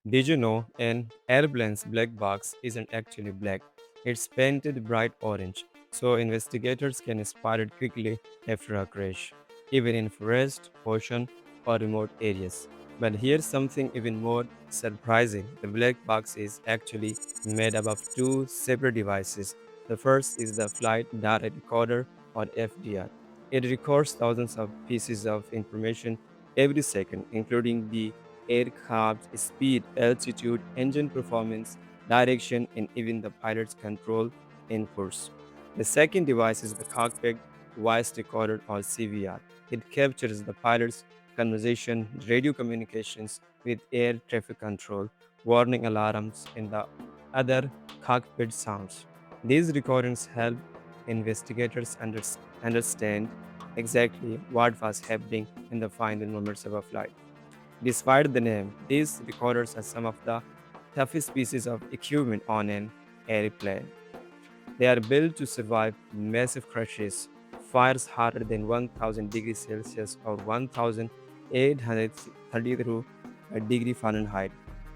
Did you know an airplane's black box isn't actually black? It's painted bright orange, so investigators can spot it quickly after a crash, even in forest, ocean, or remote areas. But here's something even more surprising. The black box is actually made up of two separate devices. The first is the Flight Data Recorder or FDR. It records thousands of pieces of information every second, including the aircraft speed, altitude, engine performance, direction, and even the pilot's control inputs. The second device is the Cockpit Voice Recorder or CVR. It captures the pilot's conversation, radio communications with air traffic control, warning alarms, and the other cockpit sounds. These recordings help investigators understand exactly what was happening in the final moments of a flight. Despite the name, these recorders are some of the toughest pieces of equipment on an airplane. They are built to survive massive crashes, fires hotter than 1000 degrees Celsius or 1832 degree Fahrenheit,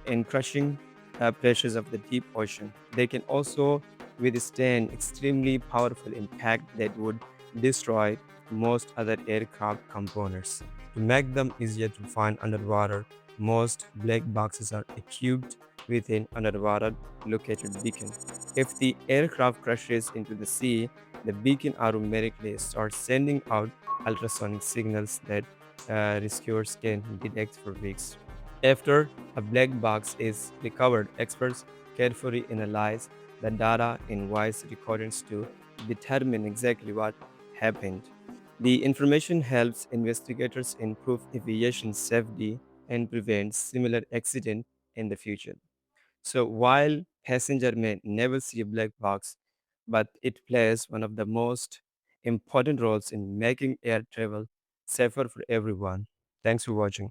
and crushing pressures of the deep ocean. They can also withstand extremely powerful impact that would destroy most other aircraft components. To make them easier to find underwater, most black boxes are equipped with an underwater located beacon. If the aircraft crashes into the sea, the beacon automatically starts sending out ultrasonic signals that rescuers can detect for weeks. After a black box is recovered, experts carefully analyze the data in voice recordings to determine exactly what happened. The information helps investigators improve aviation safety and prevent similar accidents in the future. So while passenger may never see a black box, but it plays one of the most important roles in making air travel safer for everyone. Thanks for watching.